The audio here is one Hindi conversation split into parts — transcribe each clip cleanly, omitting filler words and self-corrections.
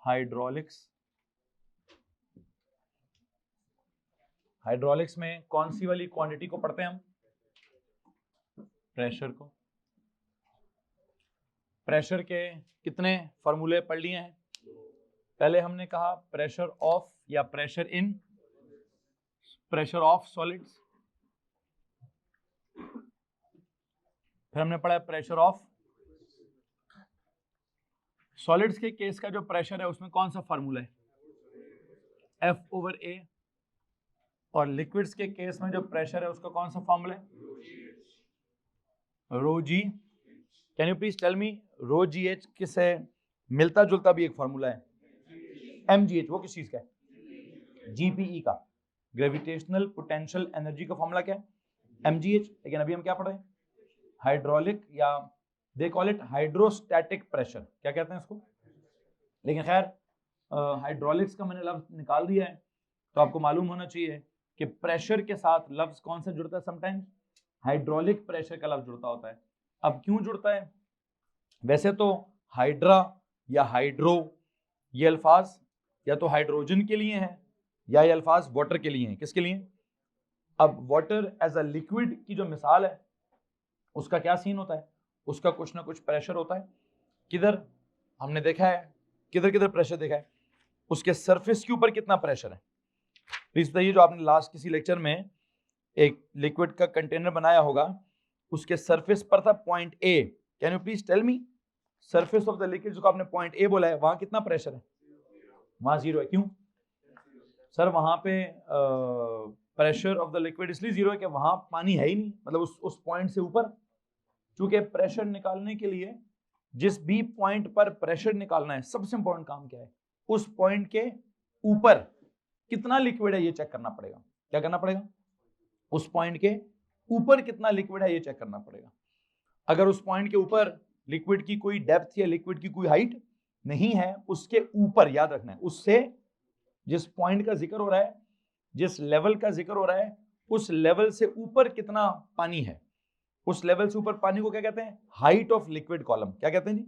हाइड्रोलिक्स। हाइड्रोलिक्स में कौन सी वाली क्वांटिटी को पढ़ते हैं हम? प्रेशर को। प्रेशर के कितने फॉर्मूले पढ़ लिए हैं? पहले हमने कहा प्रेशर ऑफ या pressure in, pressure of solids, फिर हमने पढ़ा प्रेशर ऑफ सॉलिड्स। के केस का जो प्रेशर है उसमें कौन सा फॉर्मूला है? F/A। और लिक्विड्स के केस में जो प्रेशर है उसका कौन सा फॉर्मूला है? Rho g. Can you please tell me rho g h किससे मिलता जुलता भी एक फॉर्मूला है? mgh। वो किस चीज का है? GPE का, ग्रेविटेशनल पोटेंशियल एनर्जी का फॉर्मूला क्या है? mgh। लेकिन अभी हम क्या पढ़ रहे हैं? हाइड्रोलिक, या they call it hydrostatic pressure, क्या कहते हैं इसको? लेकिन खैर हाइड्रोलिक्स का मैंने लफ्ज निकाल दिया है, तो आपको मालूम होना चाहिए कि प्रेशर के साथ लफ्ज कौन सा जुड़ता है? समटाइम्स हाइड्रोलिक प्रेशर का लफ्ज जुड़ता होता है। अब क्यों जुड़ता है? वैसे तो हाइड्रा या हाइड्रो ये अल्फाज या तो हाइड्रोजन के लिए हैं या ये अल्फाज वाटर के लिए हैं। किसके लिए? अब वाटर एज अ लिक्विड की जो मिसाल है उसका क्या सीन होता है? उसका कुछ ना कुछ प्रेशर होता है। किधर हमने देखा है, किधर किधर प्रेशर देखा है? उसके सरफेस के ऊपर कितना प्रेशर है? प्लीज बताइए, जो आपने लास्ट किसी लेक्चर में एक लिक्विड का कंटेनर बनाया होगा, उसके सरफेस पर था point A. Can you please tell me surface of the liquid जो आपने पॉइंट ए बोला है, वहां कितना प्रेशर है? वहां 0 है। क्यों सर? वहां पे प्रेशर ऑफ द लिक्विड इसलिए 0 है कि वहां पानी है ही नहीं, मतलब उस पॉइंट से ऊपर। चूंकि प्रेशर निकालने के लिए जिस भी पॉइंट पर प्रेशर निकालना है, सबसे इंपॉर्टेंट काम क्या है? उस पॉइंट के ऊपर कितना लिक्विड है ये चेक करना पड़ेगा। क्या करना पड़ेगा? उस पॉइंट के ऊपर कितना लिक्विड है ये चेक करना पड़ेगा। अगर उस पॉइंट के ऊपर लिक्विड की कोई डेप्थ या लिक्विड की कोई हाइट नहीं है, उसके ऊपर, याद रखना है, उससे जिस पॉइंट का जिक्र हो रहा है, जिस लेवल का जिक्र हो रहा है, उस लेवल से ऊपर कितना पानी है, उस लेवल से ऊपर पानी को क्या कहते हैं? Height of liquid column. क्या कहते हैं जी?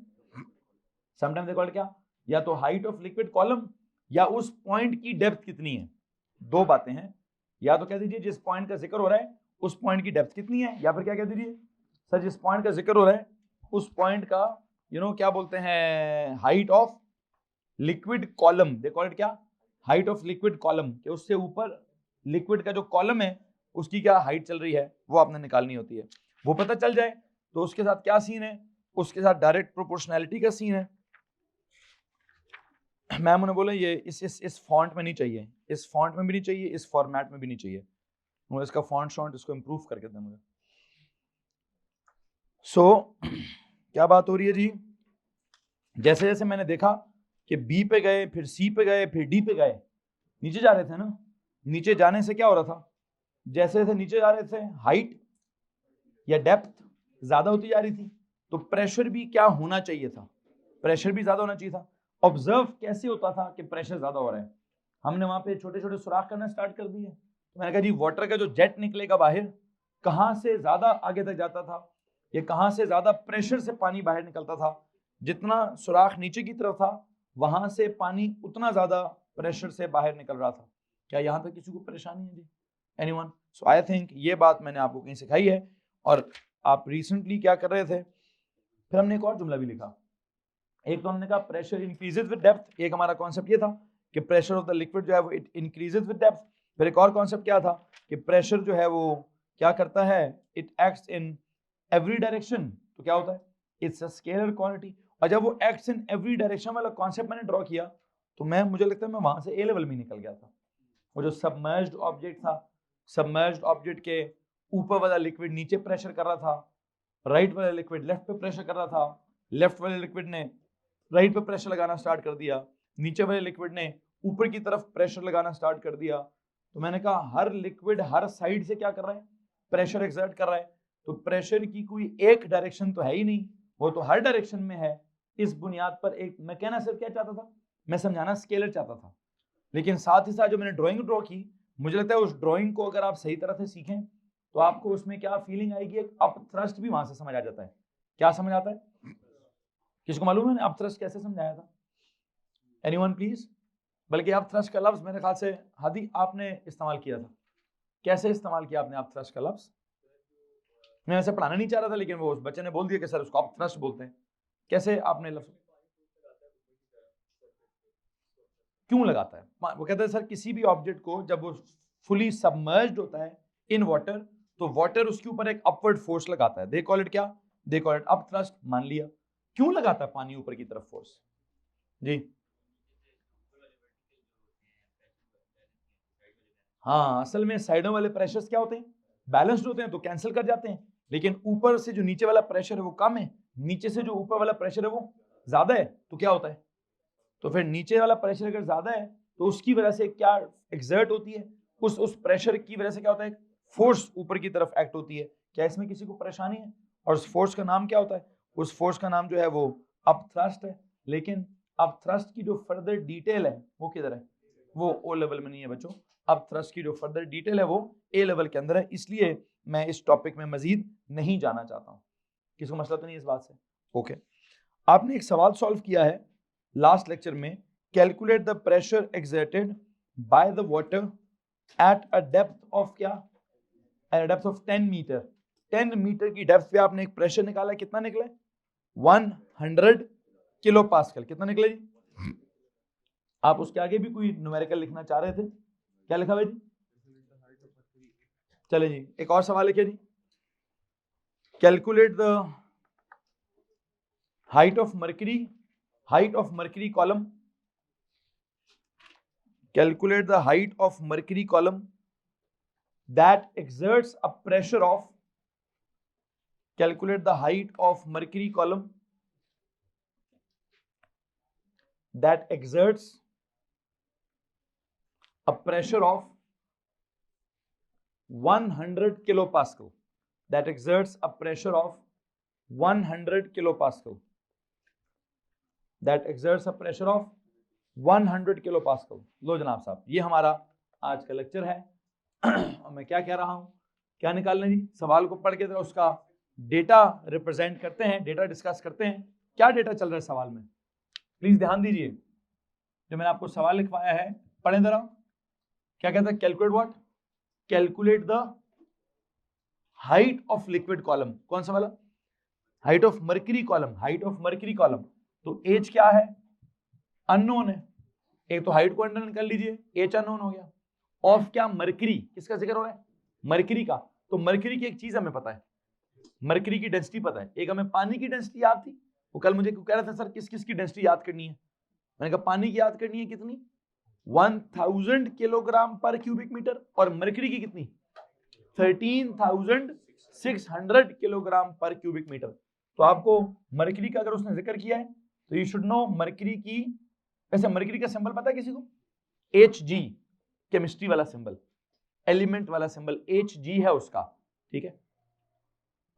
समटाइम दे कॉल्ड क्या? या तो हाइट ऑफ लिक्विड कॉलम या उस पॉइंट की डेप्थ कितनी है। दो बातें हैं, या तो कह दीजिए जिस पॉइंट का जिक्र हो रहा है उस पॉइंट की डेप्थ कितनी है, या फिर क्या कह दीजिए सर जिस पॉइंट का जिक्र हो रहा है उस पॉइंट का क्या बोलते हैं, height of liquid column. They call it क्या? हाइट ऑफ लिक्विड कॉलम, कि उससे ऊपर लिक्विड का जो कॉलम है उसकी क्या हाइट चल रही है, वो आपने निकालनी होती है। वो पता चल जाए तो उसके साथ क्या सीन है? उसके साथ डायरेक्ट प्रोपोर्शनैलिटी का सीन है। मैम उन्हें बोले ये इस फॉन्ट में नहीं चाहिए, इस फॉन्ट में भी नहीं चाहिए, इस फॉर्मेट में भी नहीं चाहिए, मुझे इसका फॉन्ट शॉन्ट इसको इम्प्रूव करके दें मुझे। क्या बात हो रही है जी? जैसे जैसे मैंने देखा कि बी पे गए, फिर सी पे गए, फिर डी पे गए, नीचे जा रहे थे ना, नीचे जाने से क्या हो रहा था? जैसे जैसे नीचे जा रहे थे हाइट या डेप्थ ज्यादा होती जा रही थी, तो प्रेशर भी क्या होना चाहिए था? प्रेशर भी ज्यादा होना चाहिए था। ऑब्जर्व कैसे होता था कि प्रेशर ज्यादा हो रहा है? हमने वहां पे छोटे छोटे सुराख करना स्टार्ट कर दिए। तो मैंने कहा जी वाटर का जो जेट निकलेगा बाहर, कहां से ज्यादा आगे तक जाता था, या कहां से ज्यादा प्रेशर से पानी बाहर निकलता था? जितना सुराख नीचे की तरफ था वहां से पानी उतना ज्यादा प्रेशर से बाहर निकल रहा था। क्या यहां तक किसी को परेशानी है जी? एनीवन? सो आई थिंक ये बात मैंने आपको कहीं सिखाई है। और आप रिसेंटली क्या कर रहे थे? फिर हमने एक और जुमला भी लिखा। एक तो हमने कहा प्रेशर इंक्रीजेस विद डेप्थ, एक हमारा कॉन्सेप्ट ये था कि प्रेशर ऑफ द लिक्विड जो है वो इट इंक्रीजेस विद डेप्थ। फिर एक और कॉन्सेप्ट क्या था कि प्रेशर जो है वो क्या करता है? It acts in every direction. तो क्या होता है? It's a scalar quantity. और जब वो एक्ट्स इन एवरी डायरेक्शन वाला कॉन्सेप्ट मैंने ड्रॉ किया तो मुझे लगता है मैं वहां से ए लेवल में निकल गया था। वो जो सबमर्ज्ड ऑब्जेक्ट था, सबमर्ज्ड ऑब्जेक्ट के ऊपर वाला लिक्विड नीचे प्रेशर कर रहा था, राइट वाला लिक्विड लेफ्ट पे प्रेशर कर रहा था, लेफ्ट वाले लिक्विड ने राइट पे प्रेशर लगाना स्टार्ट कर दिया, नीचे वाले लिक्विड ने ऊपर की तरफ प्रेशर लगाना स्टार्ट कर दिया। तो मैंने कहा हर लिक्विड हर साइड से क्या कर रहा है? प्रेशर एक्सर्ट कर रहा है। तो प्रेशर की कोई एक डायरेक्शन तो है ही नहीं, वो तो हर डायरेक्शन में है। इस बुनियाद पर एक मैं कहना सिर्फ क्या चाहता था, मैं समझाना स्केलर चाहता था। लेकिन साथ ही साथ जो मैंने ड्राइंग ड्रॉ की, मुझे लगता है उस ड्राइंग को अगर आप सही तरह से सीखें तो आपको उसमें क्या फीलिंग आएगी, एक अप थ्रस्ट भी वहां से समझ आ जाता है। क्या समझ आता है? किसको मालूम है अपथ्रस्ट कैसे समझाया था? Anyone please? बल्कि आप थ्रस्ट का लफ्ज मेरे ख्याल से हादी आपने इस्तेमाल किया था, कैसे इस्तेमाल किया आपने आप थ्रस्ट का लफ्ज? मैं ऐसे पढ़ाना नहीं चाह रहा था, लेकिन वो उस बच्चे ने बोल दिया कि सर उसको आप थ्रस्ट बोलते हैं। कैसे आपने लफ्ज क्यों लगाता है? वो कहता है सर किसी भी ऑब्जेक्ट को जब वो फुली सबमर्ज्ड होता है इन वाटर, तो वाटर उसके ऊपर एक अपवर्ड फोर्स लगाता है। दे कॉल इट क्या? They call it up thrust. मान लिया। क्यों लगाता है पानी ऊपर की तरफ फोर्स? जी हाँ, असल में साइडों वाले प्रेशर्स क्या होते हैं? बैलेंस्ड होते हैं, तो कैंसिल कर जाते हैं। लेकिन ऊपर से जो नीचे वाला प्रेशर है वो कम है, नीचे से जो ऊपर वाला प्रेशर है वो ज्यादा है, तो क्या होता है? तो फिर नीचे वाला प्रेशर अगर ज्यादा है तो उसकी वजह से क्या एक्सर्ट होती है? उस प्रेशर की वजह से क्या होता है? फोर्स ऊपर की तरफ एक्ट होती है। क्या इसमें किसी को परेशानी है? और उस फोर्स का नाम क्या होता है? उस फोर्स का नाम जो है वो अप थ्रस्ट है। लेकिन अप थ्रस्ट की जो फर्दर डिटेल है वो किधर है? वो ओ लेवल में नहीं है बच्चों। अप थ्रस्ट की जो फर्दर डिटेल है वो ए लेवल के अंदर है। इसलिए मैं इस टॉपिक में मजीद नहीं जाना चाहता हूँ। किसी को मसला तो नहीं इस बात से? ओके। आपने एक सवाल सॉल्व किया है लास्ट लेक्चर में, calculate the pressure exerted by the water at a depth of क्या? At a depth of 10 metre. 10 metre की डेप्थ पे आपने एक प्रेशर निकाला, कितना निकला? 100 किलो पास्कल। कितना निकला जी? आप उसके आगे भी कोई न्यूमेरिकल लिखना चाह रहे थे? क्या लिखा भाई जी? चले जी, एक और सवाल लिखिए जी। Calculate the height of mercury column. Calculate the height of mercury column that exerts a pressure of, calculate the height of mercury column that exerts a pressure of 100 kilopascal, that exerts a pressure of 100 kilopascal, that exerts a pressure of 100 kilopascal. लो जनाब साहब, ये हमारा आज का लेक्चर है। और मैं क्या कह रहा हूं, क्या निकालना जी? सवाल को पढ़ के तो उसका डेटा रिप्रेजेंट करते हैं, डेटा डिस्कस करते हैं। क्या डेटा चल रहा है सवाल में? प्लीज ध्यान दीजिए, जो मैंने आपको सवाल लिखवाया है पढ़ें जरा। क्या कहता है? Calculate what? Calculate the height of liquid column. कौन सा वाला? Height of mercury column. Height of mercury column, तो एज क्या है? अननोन है। एक तो हाइट को अंडर कर लीजिए, एच अननोन हो गया। ऑफ क्या? मर्करी। किसका जिक्र हो रहा है? मर्करी का। तो मर्करी की एक चीज हमें पता है, मर्करी की डेंसिटी पता है। एक हमें पानी की डेंसिटी याद थी। वो कल मुझे कह रहा था सर किस किस की डेंसिटी याद करनी है। मैंने कहा पानी की याद करनी है, कितनी? 1000 किलोग्राम पर क्यूबिक मीटर। और मर्करी की कितनी? 13600 किलोग्राम पर क्यूबिक मीटर। तो आपको मर्करी का अगर उसने जिक्र किया है तो यू शुड नो मर्करी की। वैसे मर्करी का सिंबल पता है किसी को? Hg, केमिस्ट्री वाला सिंबल, एलिमेंट वाला सिंबल Hg है उसका, ठीक है।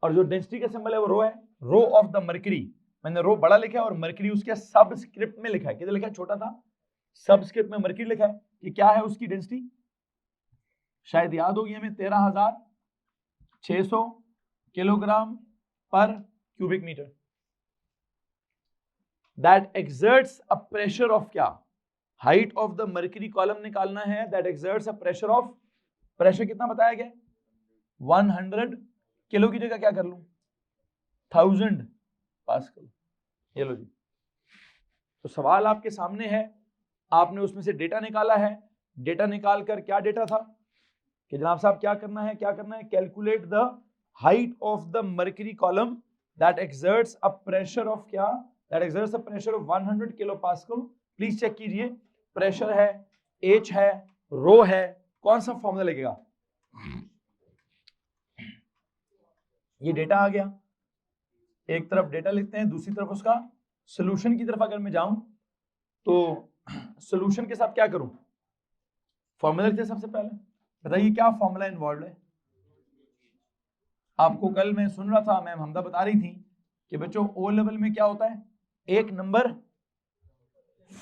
और जो डेंसिटी का सिंबल है वो रो है, रो ऑफ द मर्करी। मैंने रो बड़ा लिखा है और मर्करी उसके सबस्क्रिप्ट में लिखा है। किधर लिखा है? छोटा था, सबस्क्रिप्ट में मर्करी लिखा है। कि क्या है उसकी डेंसिटी? शायद याद होगी हमें, 13600 किलोग्राम पर cubic metre. That exerts a pressure of क्या? Height of the mercury column निकालना है। That exerts a pressure of, pressure कितना बताया गया? 100 किलो की जगह क्या कर लूं? 1000 पास्कल। ये लो जी। तो सवाल आपके सामने है, आपने उसमें से डेटा निकाला है। डेटा निकाल कर क्या डेटा था कि जनाब साहब क्या करना है? क्या करना है? Calculate the height of the mercury column that exerts a pressure of क्या? That exerts a pressure of 100 kilo pascal. Please check कीजिए, प्रेशर है, एच है, रो है, कौन सा फॉर्मूला लगेगा? ये डेटा आ गया, एक तरफ डेटा लिखते हैं, दूसरी तरफ उसका सोल्यूशन की तरफ अगर मैं जाऊं तो सोल्यूशन के साथ क्या करूं? फॉर्मूला लिखते हैं सबसे पहले। बताइए क्या फॉर्मूला इन्वॉल्व है? आपको कल मैं सुन रहा था, मैम हमदा बता रही थी कि बच्चों ओ लेवल में क्या होता है? एक नंबर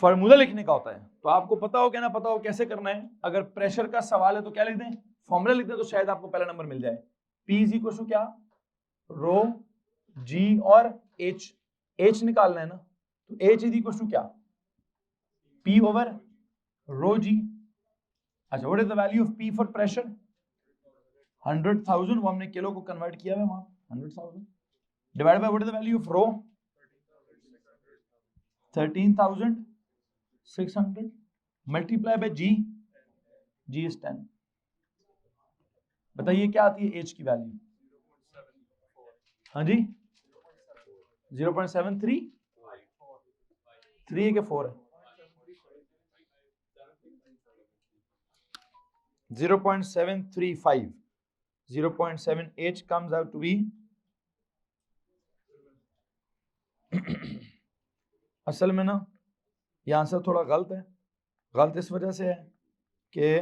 फॉर्मूला लिखने का होता है। तो आपको पता हो क्या ना पता हो कैसे करना है? अगर प्रेशर का सवाल है तो क्या लिख दें? फॉर्मूला लिख दें, तो शायद आपको पहला नंबर मिल जाए। P इज इक्वल टू क्या? रो जी और एच। एच निकालना है ना, तो एच इज इक्वल टू क्या? P over rho G. अच्छा, what is the value of P for pressure? 100,000, वो हमने किलो को कन्वर्ट किया है वहां, 100,000 divide by what is the value of rho? 13,600 multiply by G. G is 10. बताइए क्या आती है H की वैल्यू? हाँ जी, 0.73, 3 है कि 4 है? 0.735. 0.7H comes out to be असल में ना ये आंसर थोड़ा गलत है। गलत इस वजह से है कि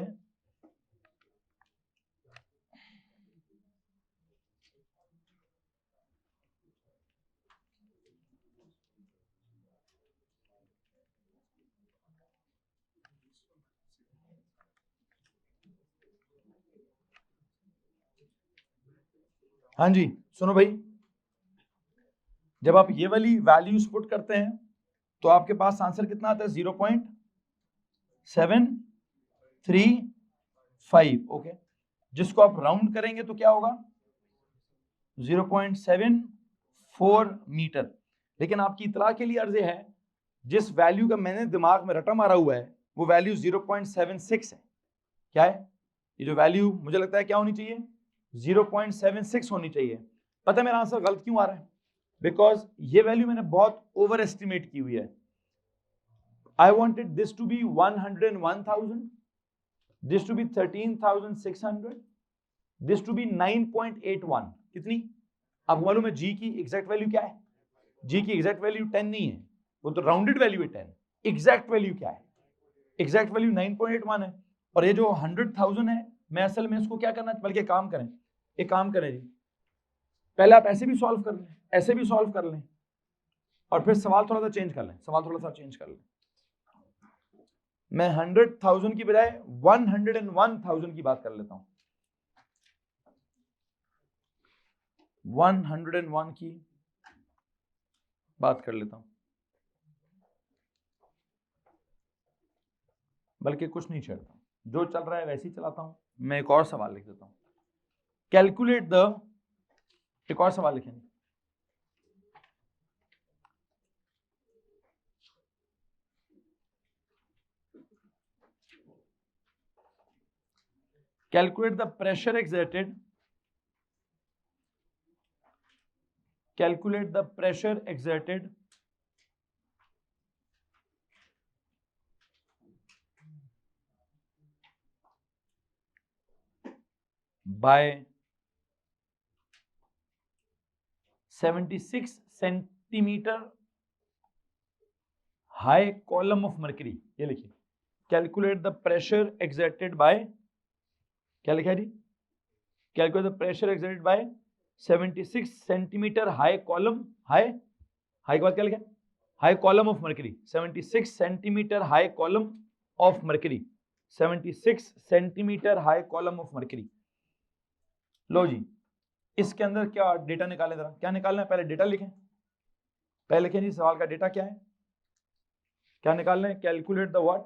हाँ जी सुनो भाई, जब आप ये वाली वैल्यूज पुट करते हैं तो आपके पास आंसर कितना आता है? 0.735. ओके, जिसको आप राउंड करेंगे तो क्या होगा? 0.74 मीटर। लेकिन आपकी इतला के लिए अर्ज है, जिस वैल्यू का मैंने दिमाग में रटा मारा हुआ है वो वैल्यू 0.76 है। क्या है ये जो वैल्यू? मुझे लगता है क्या होनी चाहिए? 0.76 होनी चाहिए। पता है मेरा आंसर गलत क्यों आ रहा है? बिकॉज ये वैल्यू मैंने बहुत ओवर एस्टिमेट की हुई है। I wanted this to be 101,000, this to be 13,600, this to be 9.81. कितनी? आपको मालूम है G की एग्जैक्ट वैल्यू क्या है? G की एग्जैक्ट वैल्यू 10 नहीं है, वो तो राउंडेड वैल्यू है 10। एग्जैक्ट वैल्यू क्या है? एग्जैक्ट वैल्यू 9.81 है। और ये जो 100,000 है, मैं असल में इसको क्या करना, बल्कि काम करें, एक काम करें जी, पहले आप ऐसे भी सॉल्व कर लें, ऐसे भी सॉल्व कर लें, और फिर सवाल थोड़ा सा चेंज कर लें, सवाल थोड़ा सा चेंज कर लें। मैं 100,000 की बजाय 101,000 की बात कर लेता हूं। 101 की बात कर लेता हूं, बल्कि कुछ नहीं छेड़ता, जो चल रहा है वैसे ही चलाता हूं। मैं एक और सवाल लिख देता हूं। कैलकुलेट द, एक और सवाल लिखेंगे, calculate the pressure exerted, calculate the pressure exerted by 76 centimetre high column of mercury. ये लिखिए, calculate the pressure exerted by, क्या लिखा है जी? Calculate the pressure exerted by 76 centimetre high column, high के बाद क्या लिखा है? High column of mercury. 76 centimetre high column of mercury, 76 centimetre high column of mercury. लो जी, इसके अंदर क्या डेटा निकालें, जरा क्या निकालना है? पहले डेटा लिखें, पहले लिखें जी सवाल का डेटा क्या है, क्या निकालना है? Calculate the what,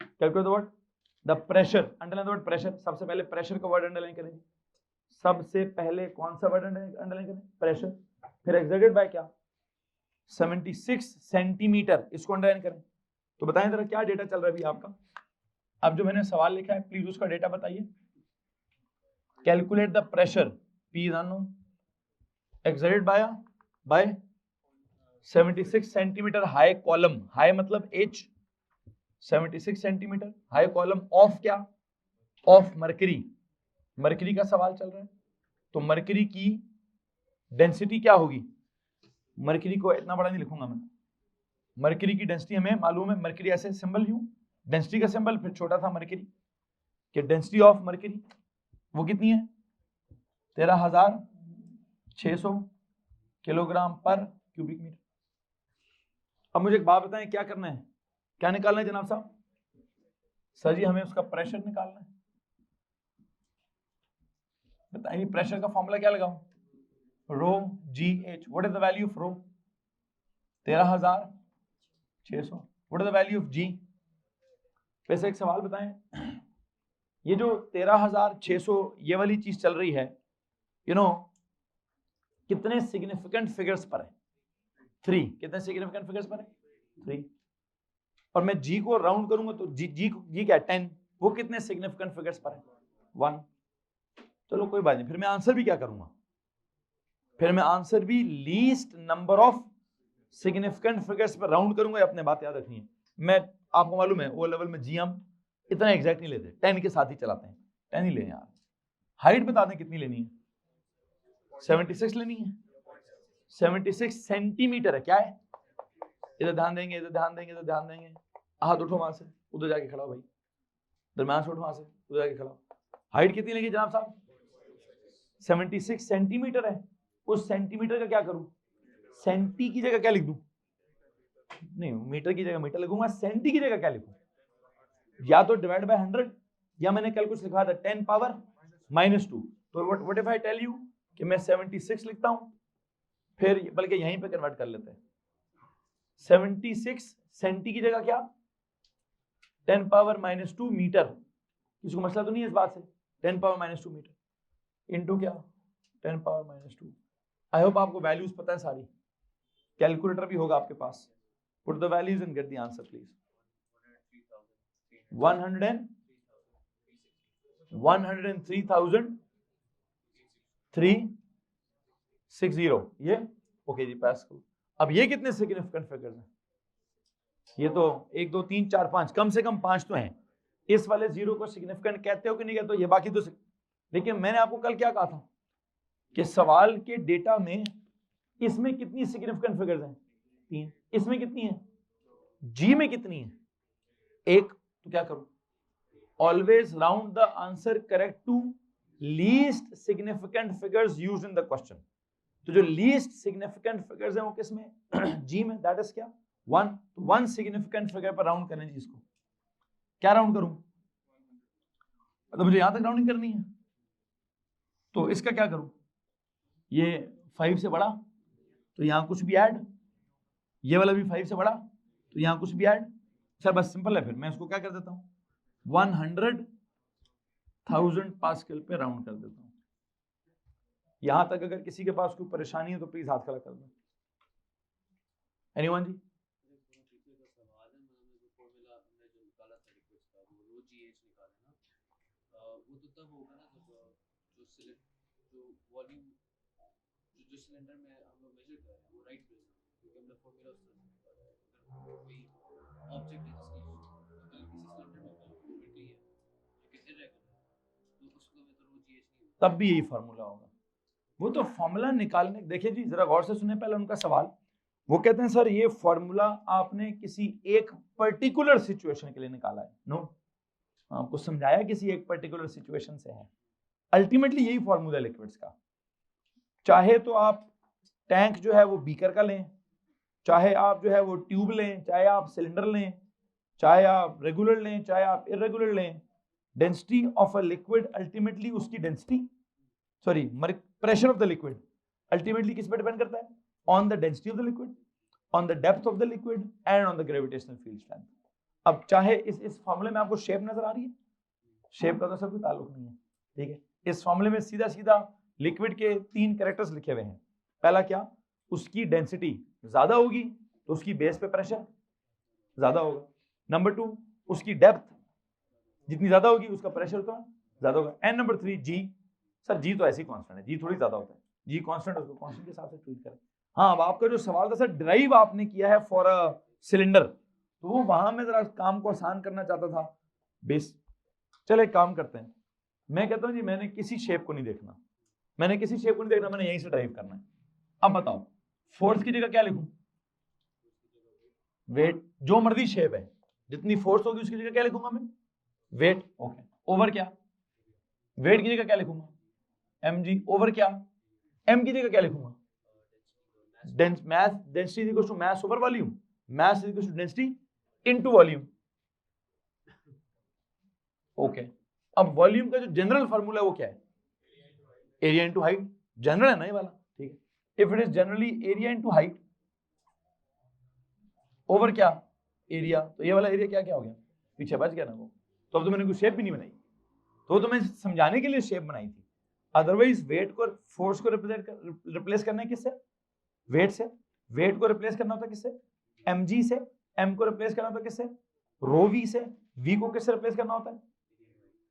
calculate the what? The pressure, underline the word pressure. सबसे पहले प्रेशर का वर्ड अंडरलाइन करेंगे, सबसे पहले कौन सा वर्ड अंडरलाइन करें? प्रेशर। फिर एक्सर्टेड बाय क्या? 76 सेंटीमीटर, इसको अंडरलाइन करें। तो बताएं जरा क्या डेटा चल रहा है अभी आपका? अब जो मैंने सवाल लिखा है प्लीज उसका डेटा बताइए। Calculate the pressure, P is unknown, exerted by 76 centimetre high column, high मतलब H, 76 centimetre high column of क्या? Of mercury. मर्करी का सवाल चल रहा है, तो मर्करी की डेंसिटी क्या होगी? मर्करी को इतना बड़ा नहीं लिखूंगा मैं, मर्करी की डेंसिटी हमें मालूम है, मर्करी ऐसे सिंबल यूं, डेंसिटी का सिंबल, फिर छोटा था मर्करी, कि डेंसिटी ऑफ मर्करी वो कितनी है? 13,600 किलोग्राम पर क्यूबिक मीटर। अब मुझे एक बात बताएं, क्या करना है, क्या निकालना है जनाब साहब? सर जी हमें उसका प्रेशर निकालना है। बताइए प्रेशर का फॉर्मूला क्या लगाऊं? Rho g h. What is the value of rho? 13,600। What is the value of g? वैसे एक सवाल बताएं, ये जो 13,600 ये वाली चीज चल रही है, यू नो कितने सिग्निफिकेंट फिगर्स पर है? 3। कितने सिग्निफिकेंट फिगर्स पर है? 3। और मैं जी को राउंड करूंगा तो जी क्या है? 10। वो कितने सिग्निफिकेंट फिगर्स पर है? 1। चलो कोई बात नहीं, फिर मैं आंसर भी क्या करूंगा? फिर मैं आंसर भी least number of significant figures पर राउंड करूंगा। अपने बात याद रखनी है, मैं आपको मालूम है वो लेवल में जी हम इतना एग्जैक्ट नहीं लेते, 10 के साथ ही चलाते हैं। 10 ही लें यार। हाइट बता दें कितनी लेनी है? 76 लेनी है। 76 सेंटीमीटर है। क्या है? इधर ध्यान देंगे, इधर ध्यान देंगे, इधर ध्यान देंगे। हाथ उठो वहां से, उधर जाके खड़ा हो भाई। दरम्यान से उठो वहां से, उधर जाके खड़ा हो। हाइट कितनी लगी जनाब साहब? 76 सेंटीमीटर है। उस सेंटीमीटर का क्या करूं? सेंटी की जगह क्या लिख दूं? नहीं, मीटर की जगह मीटर लिखूंगा। सेंटी की जगह क्या लिखूं? या तो डिवाइड बाय 100, या मैंने कल कुछ लिखा था 10 पावर -2। तो what if I tell you कि मैं 76 लिखता हूं, फिर बल्कि यहीं पे कन्वर्ट कर लेते हैं। 76 सेंटी की जगह क्या? 10 पावर -2 मीटर। किसी को मसला तो नहीं है इस बात से? 10 पावर -2 मीटर इनटू क्या? 10 पावर -2। आई होप आपको वैल्यूज पता है सारी। कैलकुलेटर भी होगा आपके पास। Put the values and get the answer please. 103,360 ये ओके जी, पास को। अब ये कितने सिग्निफिकेंट फिगर्स हैं? ये तो 1 2 3 4 5, कम से कम 5 तो हैं। इस वाले जीरो को सिग्निफिकेंट कहते हो कि नहीं कहते हो? ये बाकी तो लेकिन मैंने आपको कल क्या कहा था कि सवाल के डेटा में इसमें कितनी सिग्निफिकेंट फिगर्स हैं? 3। इसमें कितनी है? जी में कितनी है? 1। तो क्या करूं? Always round the answer correct to least significant figures used in the question. तो जो लीस्ट सिग्निफिकेंट फिगर्स हैं वो किसमें? जी में। दैट इज क्या? 1। तो 1 सिग्निफिकेंट फिगर पर राउंड करने जी। इसको क्या राउंड करूं? मतलब मुझे यहां तक राउंडिंग करनी है, तो इसका क्या करूं? ये 5 से बड़ा, तो यहां कुछ भी ऐड। ये वाला भी 5 से बड़ा, तो यहां कुछ भी ऐड। सर बस सिंपल है। फिर मैं इसको क्या कर देता हूं? 100,000 पास्कल पे राउंड कर देता हूं। यहां तक अगर किसी के पास कोई परेशानी है तो प्लीज हाथ खड़ा कर दो। एनीवन जी? जो सिलेंडर में हम लोग मेजर कर रहे हैं वो राइट प्रेजेंट, क्योंकि हम लोग फॉर्मूला उस तरह से निकाल रहे हैं। अगर कोई ऑब्जेक्ट है जिसकी किसी सिलेंडर में मोमेंटली है लेकिन इरेगुलर, तो उसको में तो रो जी एच नहीं होता, तब भी यही फार्मूला होगा। वो तो फॉर्मूला निकालने, देखिए जी जरा गौर से सुने पहले उनका सवाल। वो कहते हैं सर ये फॉर्मूला आपने किसी एक पर्टिकुलर सिचुएशन के लिए निकाला है। नो, आपको समझाया किसी एक पर्टिकुलर सिचुएशन से है। अल्टीमेटली यही फॉर्मूला लिक्विड्स का। चाहे तो आप टैंक जो है वो बीकर का लें, चाहे आप जो है वो ट्यूब लें, चाहे आप सिलेंडर लें, चाहे आप रेगुलर लें, चाहे आप इरेगुलर लें, density of a liquid ultimately उसकी density, sorry pressure of the liquid ultimately किस पे डिपेंड करता है? On the density of the liquid, on the depth of the liquid and on the gravitational field strength. अब चाहे इस फॉर्मूले में आपको शेप नजर आ रही है, शेप का तो सब कोई ताल्लुक नहीं है, ठीक है। इस फॉर्मूले में सीधा सीधा लिक्विड के 3 कैरेक्टर्स लिखे हुए हैं। पहला क्या? उसकी डेंसिटी ज्यादा होगी तो उसकी बेस पे प्रेशर ज्यादा होगा। नंबर 2, उसकी डेप्थ जितनी ज्यादा होगी उसका प्रेशर उतना ज्यादा होगा। एंड नंबर 3 जी। सर जी तो ऐसे ही कांस्टेंट है, जी थोड़ी ज्यादा होता है। जी कांस्टेंट, उसको कांस्टेंट के हिसाब से ट्रीट करें। हाँ, अब आपका जो सवाल था सर ड्राइव आपने किया है फॉर अ सिलेंडर, तो वो वहां में जरा काम को आसान करना चाहता था बेस। चलो एक काम करते हैं, मैं कहता हूं जी मैंने किसी शेप को नहीं देखना, मैंने किसी शेप को नहीं देखना, मैंने यहीं से ड्राइव करना है। अब बताओ फोर्स की जगह क्या लिखूं? वेट। जो मर्जी शेप है, जितनी फोर्स होगी उसकी जगह क्या लिखूंगा मैं? वेट। ओके। ओवर क्या? वेट की जगह क्या लिखूंगा? mg। ओवर क्या? m की जगह क्या लिखूंगा? mass density is equals to mass over volume, mass is equals to density into volume। Okay. अब वॉल्यूम का जो जनरल फार्मूला है वो क्या है? Area into height. जनरल है ना ये वाला, ठीक है। If it is generally area into height over क्या? एरिया, तो ये वाला एरिया क्या क्या हो गया, पीछे बच गया ना वो, तो अब तो मैंने कोई शेप भी नहीं बनाई, तो मैं समझाने के लिए शेप बनाई थी। अदरवाइज वेट को फोर्स को रिप्लेस करना है किससे, वेट से, वेट को रिप्लेस करना होता किससे, mg से, m को रिप्लेस करना होता किससे, रो v से, v को किससे रिप्लेस करना होता है,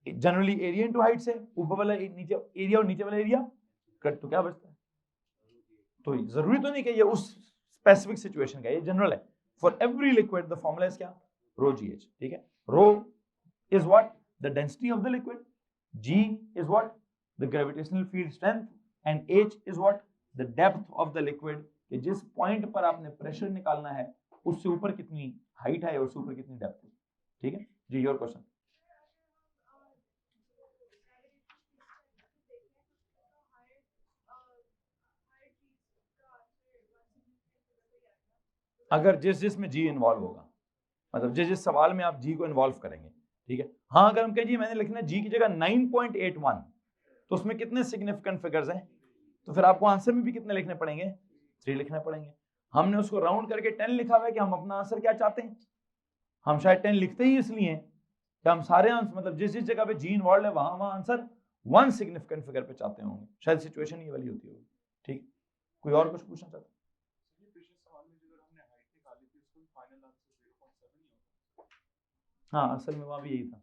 जनरली एरिया इनटू हाइट से, ऊपर वाला नीचे एरिया और नीचे वाला एरिया कट, तो क्या बचता है, तो जरूरी तो नहीं कि ये उस स्पेसिफिक सिचुएशन का, ये जनरल है, for every liquid the formula is क्या, रो जी एच, ठीक है, rho is what, the density of the liquid, g is what, the gravitational field strength, and h is what, the depth of the liquid, कि जिस पॉइंट पर आपने प्रेशर निकालना है उससे ऊपर कितनी हाइट है और उससे ऊपर कितनी डेप्थ है, ठीक है जी, योर क्वेश्चन। अगर जिस जिस में जी इन्वॉल्व होगा, मतलब जिस जिस सवाल में आप जी को इन्वॉल्व करेंगे, ठीक है, हाँ अगर हम कहें जी मैंने लिखना है जी की जगह 9.81, तो उसमें कितने सिग्निफिकेंट फिगर्स हैं, तो फिर आपको आंसर में भी कितने लिखने पड़ेंगे, 3 लिखने पड़ेंगे। हमने उसको राउंड करके 10 लिखा हुआ है कि हम अपना आंसर क्या चाहते हैं, हम शायद 10 लिखते ही इसलिए कि हम सारे आंसर, मतलब जिस जिस जगह पे जी इन्वॉल्व है वहां आंसर 1 सिग्निफिकेंट फिगर पे चाहते होंगे, शायद सिचुएशन ये वाली होती होगी, ठीक। कोई और कुछ पूछना चाहता है? हाँ असल में वहां भी यही था,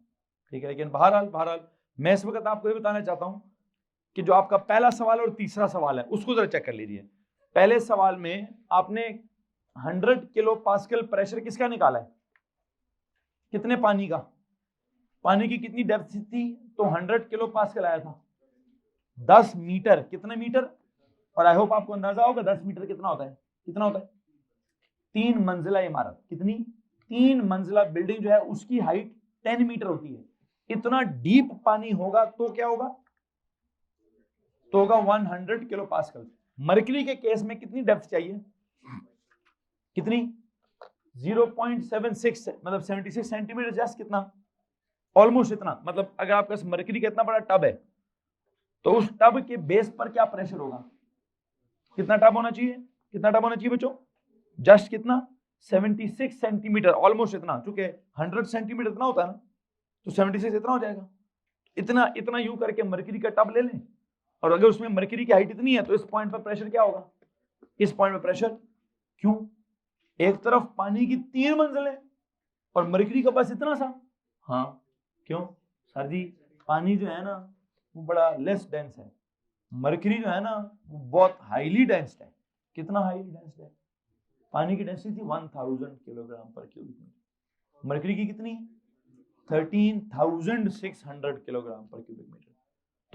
ठीक है, लेकिन बहरहाल मैं इस वक्त आपको ये बताना चाहता हूं कि जो आपका पहला सवाल और तीसरा सवाल है उसको जरा चेक कर लीजिए। पहले सवाल में आपने 100 किलो पास्कल प्रेशर किसका निकाला है, कितने पानी का, पानी की कितनी डेप्थ थी, तो 100 किलो पास्कल आया था, 10 मीटर, कितने मीटर, और आई होप आपको अंदाजा होगा 10 मीटर कितना होता है, कितना होता है, 3 मंजिला इमारत, कितनी, 3 मंजिला बिल्डिंग जो है उसकी हाइट 10 मीटर होती है, इतना डीप पानी होगा तो क्या होगा, तो होगा 100 किलो पास्कल। मरकरी के केस में कितनी डेप्थ चाहिए, कितनी, 0.76, मतलब 76 सेंटीमीटर, जस्ट कितना, ऑलमोस्ट इतना, मतलब अगर आपका मरकरी का इतना बड़ा टब है तो उस टब के बेस पर क्या प्रेशर होगा, कितना टब होना चाहिए, कितना टब होना चाहिए बच्चों, जस्ट कितना, 76 सेंटीमीटर, ऑलमोस्ट इतना, चूंकि 100 सेंटीमीटर इतना होता है ना, तो 76 इतना हो जाएगा, इतना इतना यूं करके मरकरी का टब ले लें, और अगर उसमें मरकरी की हाइट इतनी है तो इस पॉइंट पर प्रेशर क्या होगा, इस पॉइंट पर प्रेशर, क्यों, एक तरफ पानी की 3 मंजिलें और मरकरी का बस इतना सा, हाँ क्यों सर जी, पानी जो है ना वो बड़ा लेस डेंस है, मरकरी जो है ना वो बहुत हाईली डेंस्ड है, कितना हाईली डेंस्ड है, पानी की डेंसिटी थी 1000 किलोग्राम पर क्यूबिक मीटर, मरकरी की कितनी, 13,600 किलोग्राम पर क्यूबिक मीटर,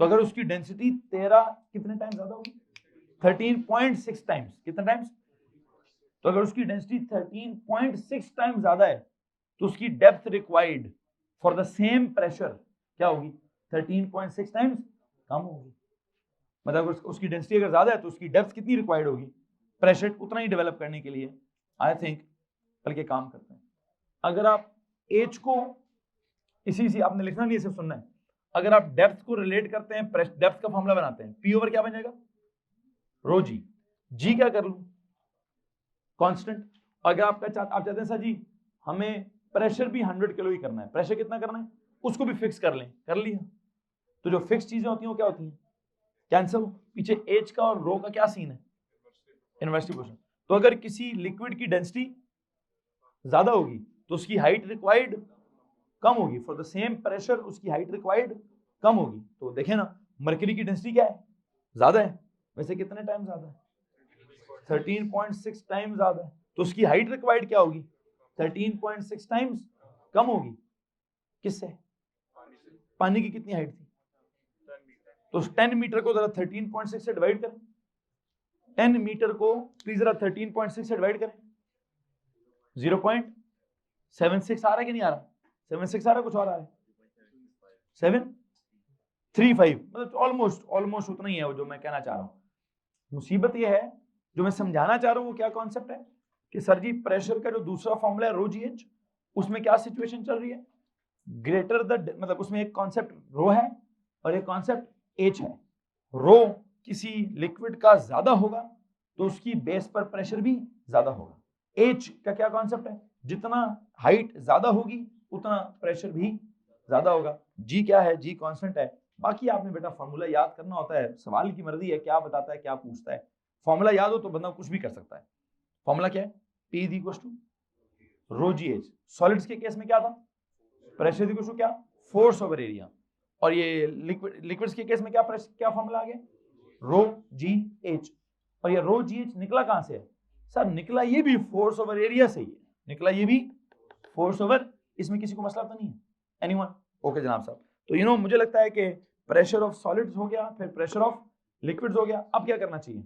तो अगर उसकी डेंसिटी 13 कितने टाइम ज्यादा होगी, 13.6 टाइम्स, कितने टाइम्स, तो अगर उसकी डेंसिटी 13.6 टाइम ज्यादा है तो उसकी depth required for the same pressure क्या होगी, 13.6 टाइम्स कम होगी, मतलब उसकी डेंसिटी अगर ज्यादा है तो उसकी डेप्थ कितनी रिक्वायर्ड होगी, प्रेशर उतना ही डेवलप करने के लिए, आई थिंक बल्कि काम करते हैं। अगर आप एच को इसी आपने लिखना नहीं, सिर्फ सुनना है, अगर आप डेप्थ को रिलेट करते हैं, डेप्थ का फॉर्मूला बनाते हैं, पी ओवर क्या बन जाएगा, रो जी, जी क्या कर लूं, कांस्टेंट, अगर आप चाहते हैं सर जी हमें प्रेशर भी 100 किलो ही करना है, प्रेशर कितना करना है उसको भी फिक्स कर लें, कर लिया, तो जो फिक्स चीजें होती हैं वो क्या होती हैं, कैंसिल, पीछे एच का और रो का क्या सीन है, इनवर्स प्रोपोर्शन, तो अगर किसी लिक्विड की डेंसिटी ज्यादा होगी तो उसकी हाइट रिक्वायर्ड कम होगी, फॉर द सेम प्रेशर उसकी हाइट रिक्वायर्ड कम होगी, तो देखें ना मरकरी की डेंसिटी क्या है, ज्यादा है, वैसे कितने टाइम ज्यादा है, 13.6 टाइम ज्यादा है, तो उसकी हाइट रिक्वायर्ड क्या होगी, 13.6 टाइम्स कम होगी, किससे, पानी की कितनी हाइट थी, तो 10 मीटर को जरा 13.6 से डिवाइड करें, 10 मीटर को प्लीज जरा 13.6 से डिवाइड करें, 0.76 आ रहा है कि नहीं आ रहा, 76 आ रहा है, कुछ और आ रहा है, 735, मतलब ऑलमोस्ट उतना ही है वो जो मैं कहना चाह रहा हूं। मुसीबत ये है, जो मैं समझाना चाह रहा हूं वो क्या कॉन्सेप्ट है कि सर जी प्रेशर का जो दूसरा फॉर्मूला है रो जी एच, उसमें क्या सिचुएशन चल रही है, ग्रेटर द, मतलब उसमें एक कॉन्सेप्ट रो है और एक कॉन्सेप्ट एच है, रो किसी लिक्विड का ज्यादा होगा तो उसकी बेस पर प्रेशर भी ज्यादा होगा, एच का क्या कॉन्सेप्ट है, जितना हाइट ज्यादा होगी उतना प्रेशर भी ज्यादा होगा। जी क्या है? जी कांस्टेंट है। बाकी आपने बेटा फॉर्मूला याद करना होता है, सवाल की मर्जी है क्या बताता है क्या पूछता है। फॉर्मूला याद हो तो बंदा कुछ भी कर सकता है। फॉर्मूला क्या है? P is equal to rho g h. Solids के केस में क्या था? प्रेशर इज इक्वल टू क्या? Force over area. और ये लिक्विड्स के केस में क्या क्या फॉर्मूला आ गया? रो जी एच। और ये रो जी एच निकला कहां से है? सर निकला ये भी फोर्स ओवर एरिया से ही है, निकला ये भी फोर्स ओवर। इसमें किसी को मसला तो नहीं है? एनीवन? ओके जनाब साहब। तो मुझे लगता है कि प्रेशर ऑफ सॉलिड्स हो गया, फिर प्रेशर ऑफ लिक्विड्स हो गया। अब क्या करना चाहिए?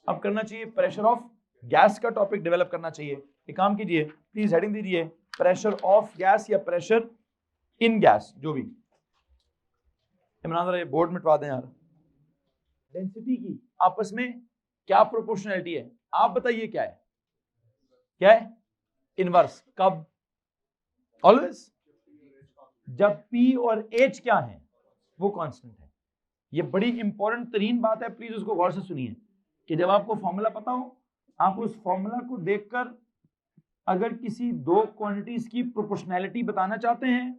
अब करना चाहिए प्रेशर ऑफ गैस का टॉपिक डेवलप करना चाहिए। एक काम कीजिए, प्लीज हेडिंग दीजिए प्रेशर ऑफ गैस या प्रेशर इन गैस, जो भी। इमरान जरा ये बोर्ड मिटवा दें यार। डेंसिटी की आपस में क्या प्रोपोर्शनैलिटी है? आप बताइए क्या है? क्या है? इनवर्स। कब? ऑलवेज। जब P और H क्या है? वो कांस्टेंट है। ये बड़ी इंपॉर्टेंट तरीन बात है, प्लीज उसको गौर से सुनिए कि जब आपको फॉर्मूला पता हो, आप उस फॉर्मूला को देखकर अगर किसी दो क्वांटिटीज की प्रोपोर्शनैलिटी बताना चाहते हैं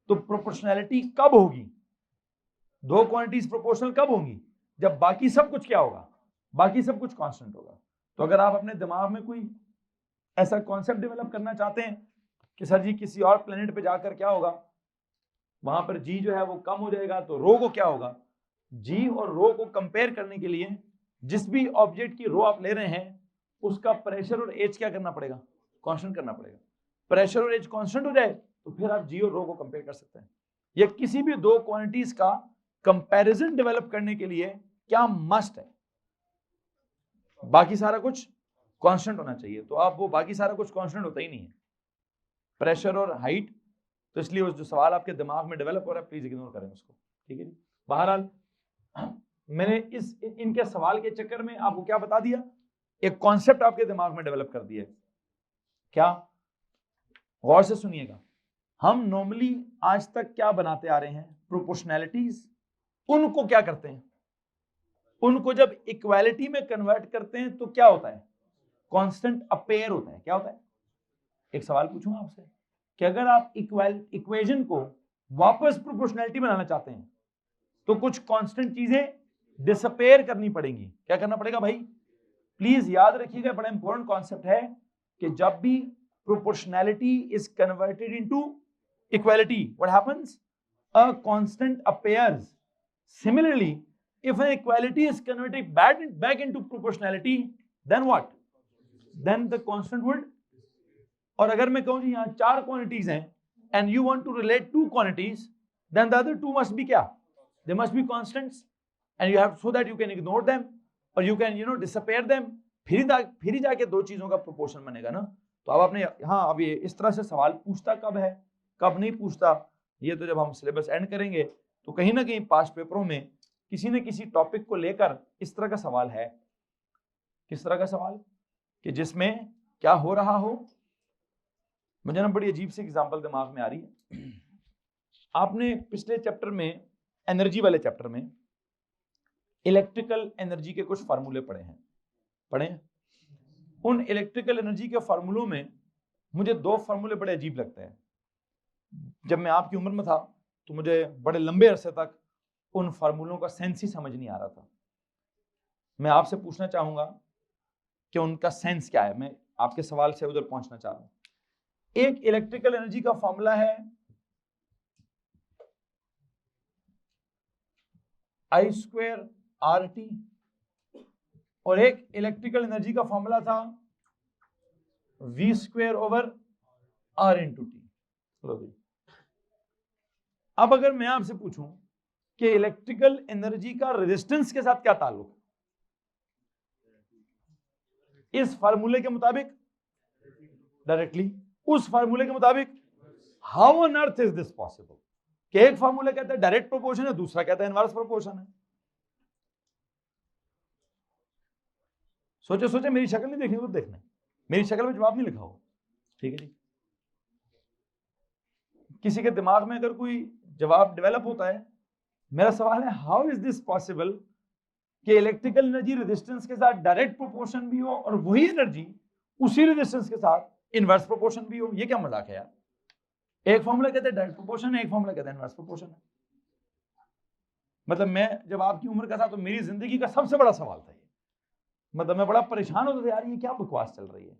तो प्रोपोर्शनैलिटी कब होगी? दो क्वांटिटीज प्रोपोर्शनल कब होंगी? जब बाकी सब कुछ क्या होगा? बाकी सब कुछ कांस्टेंट होगा। तो अगर आप अपने दिमाग में कोई ऐसा कॉन्सेप्ट डेवलप करना चाहते हैं कि सर जी किसी और प्लेनेट पे जाकर क्या होगा, वहां पर जी जो है वो कम हो जाएगा, तो रो को क्या होगा? जी और रो को कंपेयर करने के लिए जिस भी ऑब्जेक्ट की रो आप ले रहे हैं उसका प्रेशर और एच क्या करना पड़ेगा? कांस्टेंट करना पड़ेगा। प्रेशर और एच कांस्टेंट हो जाए तो फिर आप जी और रो को कंपेयर कर सकते हैं। या किसी भी दो क्वांटिटीज का कंपैरिजन डेवलप करने के लिए क्या मस्ट है? बाकी सारा कुछ कांस्टेंट होना चाहिए। तो आप वो बाकी सारा कुछ कांस्टेंट होता ही नहीं है, प्रेशर और हाइट। तो इसलिए उस जो सवाल आपके दिमाग में डेवलप हो रहा है प्लीज इग्नोर करें उसको, ठीक है जी। बहरहाल मैंने इनके सवाल के चक्कर में आपको क्या बता दिया? एक कॉन्सेप्ट आपके दिमाग में डेवलप कर दिया। क्या? गौर से सुनिएगा। हम नॉर्मली आज तक क्या बनाते आ रहे हैं? प्रोपोर्शनैलिटीज। उनको क्या करते हैं? उनको जब इक्वालिटी में कन्वर्ट करते हैं तो क्या होता है? कांस्टेंट अपेयर होता है। क्या होता है? एक सवाल पूछूं आपसे कि अगर आप इक्वेशन को वापस प्रोपोर्शनैलिटी बनाना चाहते हैं तो कुछ कांस्टेंट चीजें डिसअपेयर करनी पड़ेंगी। क्या करना पड़ेगा भाई? प्लीज याद रखिएगा, बड़ा इंपॉर्टेंट कॉन्सेप्ट है कि जब भी proportionality is converted into equality, what happens? A constant appears. Similarly, if an equality is converted back into proportionality, then what? Then the constant would. और अगर मैं कहूं जी यहाँ चार क्वांटिटीज हैं and you want to relate two quantities, then the other two must be क्या? They must be constants, and you have so that you can ignore them or you can disappear them. फिर ही जाके दो चीजों का प्रोपोर्शन बनेगा ना। तो अब आपने अब ये इस तरह से सवाल पूछता कब है, कब नहीं पूछता, ये तो जब हम सिलेबस एंड करेंगे तो कहीं ना कहीं पास्ट पेपरों में किसी न किसी टॉपिक को लेकर इस तरह का सवाल है। किस तरह का सवाल? कि जिसमें क्या हो रहा हो। मुझे ना बड़ी अजीब सी एग्जांपल दिमाग में आ रही है। आपने पिछले चैप्टर में, एनर्जी वाले चैप्टर में, इलेक्ट्रिकल एनर्जी के कुछ फार्मूले पढ़े हैं। उन इलेक्ट्रिकल एनर्जी के फार्मूलों में मुझे दो फार्मूले बड़े अजीब लगते हैं। जब मैं आपकी उम्र में था तो मुझे बड़े लंबे अरसे तक उन फार्मूलों का सेंस ही समझ नहीं आ रहा था। मैं आपसे पूछना चाहूंगा कि उनका सेंस क्या है। मैं आपके सवाल से उधर पहुंचना चाह रहा हूं। एक इलेक्ट्रिकल एनर्जी का फॉर्मूला है I² RT और एक इलेक्ट्रिकल एनर्जी का फॉर्मूला था V² R × T। अब अगर मैं आपसे पूछूं कि इलेक्ट्रिकल एनर्जी का रेजिस्टेंस के साथ क्या ताल्लुक है, इस फार्मूले के मुताबिक डायरेक्टली, उस फार्मूले के मुताबिक how on earth is this possible? कि एक फार्मूला कहता है डायरेक्ट प्रोपोर्शन है, दूसरा कहता है इनवर्स प्रोपोर्शन है। सोचे मेरी शक्ल नहीं देखनी, तो देखना मेरी शक्ल में जवाब नहीं लिखा हो, ठीक है जी। किसी के दिमाग में अगर कोई जवाब डेवलप होता है, मेरा सवाल है हाउ इज दिस पॉसिबल कि इलेक्ट्रिकल एनर्जी रेजिस्टेंस के साथ डायरेक्ट प्रोपोर्शन भी हो और वही एनर्जी उसी रेजिस्टेंस के साथ इनवर्स प्रोपोर्शन भी हो। ये क्या मजाक है यार, एक फॉर्मूला कहते हैं डायरेक्ट प्रोपोर्शन है, एक फॉर्मूला कहते हैं इनवर्स प्रोपोर्शन है। मतलब मैं जब आपकी उम्र का था तो मेरी जिंदगी का सबसे बड़ा सवाल था ये, मतलब मैं बड़ा परेशान होता था यार ये क्या बकवास चल रही है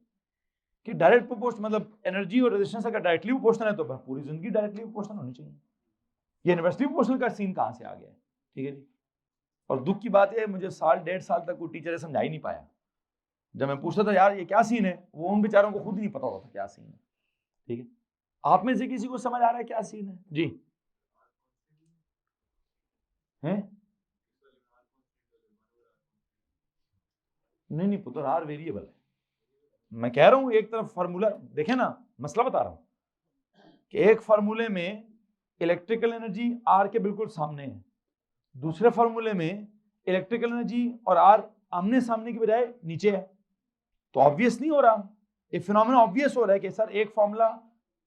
कि डायरेक्ट प्रोपोर्शन मतलब एनर्जी और रेजिस्टेंस अगर डायरेक्टली प्रोपोर्शनल है तो पूरी जिंदगी डायरेक्टली प्रोपोर्शनल होनी चाहिए। ये इनवर्सली प्रोपोर्शनल का सीन कहां से आ गया है, ठीक है जी। और दुख की बात है मुझे साल डेढ़ साल तक कोई टीचर समझा ही नहीं पाया। जब मैं पूछता था यार ये क्या सीन है, वो उन बेचारों को खुद ही नहीं पता होता था क्या सीन है, ठीक है। आप में से किसी को समझ आ रहा है क्या सीन है जी? हैं? नहीं नहीं पुत्र, आर वेरिएबल है। मैं कह रहा हूं एक तरफ फार्मूला देखे ना, मसला बता रहा हूं कि एक फार्मूले में इलेक्ट्रिकल एनर्जी आर के बिल्कुल सामने है, दूसरे फार्मूले में इलेक्ट्रिकल एनर्जी और आर आमने सामने की बजाय नीचे है। तो ऑब्वियस नहीं हो रहा, एक फिनोमेना ऑब्वियस हो रहा है कि सर एक फार्मूला